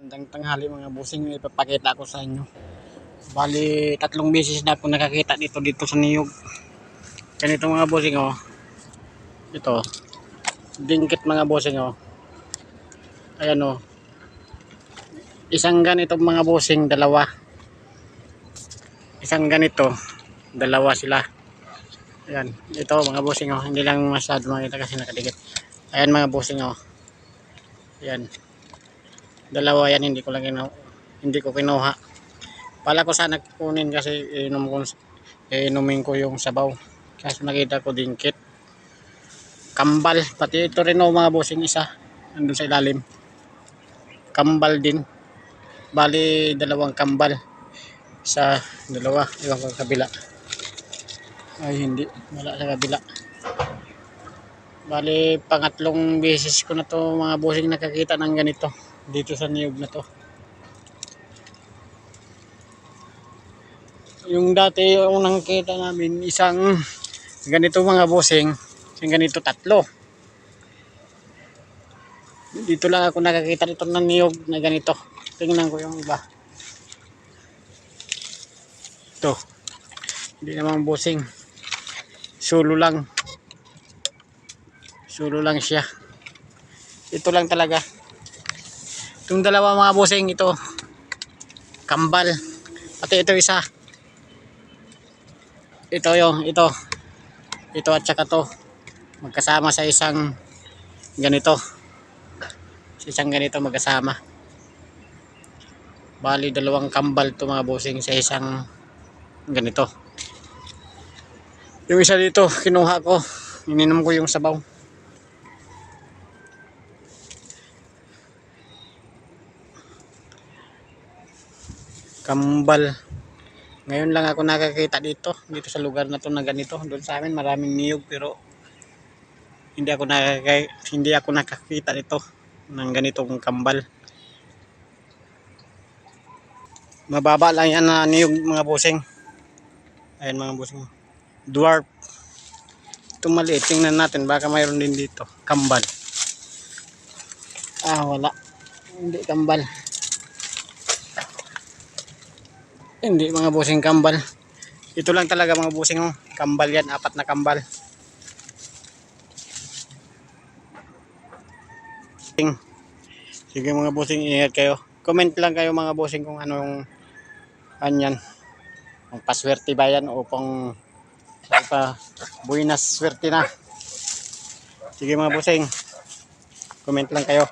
Magandang tanghali mga bossing, ipapakita ko sa inyo. Bali, 3 beses na ako nakakita dito sa niyog. Ganito mga bossing oh. Ito. Dingkit mga bossing oh. Ayan oh. Isang ganito mga bossing, dalawa. Isang ganito, dalawa sila. Ayan, ito mga bossing oh. Hindi lang masyado makita kasi nakadikit. Ayan mga bossing oh. Ayan. Dalawa yan, hindi ko kinuha. Pala ko sana kunin kasi inumin ko yung sabaw. Kasi nakita ko dingkit. Kambal, pati ito rin mga bossing isa. Nandun sa ilalim. Kambal din. Bali, dalawang kambal. Sa dalawa, iwan ko sa kabila. Ay hindi, wala sa kabila. Bali, pangatlong beses ko na to mga bossing nakakita ng ganito. Dito sa niyog na to. Yung dati yung nakita namin isang ganito mga bossing, isang ganito 3. Dito lang ako nakakita nito ng niyog na ganito. Tingnan ko yung iba. Ito. Hindi naman bossing. Sulo lang. Sulo lang siya. Ito lang talaga. Itong dalawa mga bossing ito. Kambal. Pati ito isa. Ito at saka to magkasama sa isang ganito magkasama. Bali dalawang kambal to mga bossing sa isang ganito. Yung isa dito kinuha ko, ininom ko yung sabaw. Kambal. Ngayon lang ako nakakita dito sa lugar na to na ganito. Doon sa amin maraming niyog pero hindi ako nakakita dito ng ganitong kambal. Mababa lang yan na niyog mga bossing. Ayan mga bossing. Dwarf. Ito maliit. Tingnan natin baka mayroon din dito. Kambal. Wala. Hindi kambal. Hindi mga bossing kambal. Ito lang talaga mga bossing oh. Kambal yan, 4 na kambal. Sige mga bossing, ingat kayo. Comment lang kayo mga bossing kung anong anyan. Ang paswerte ba yan o pang buenas swerte na. Sige mga bossing. Comment lang kayo.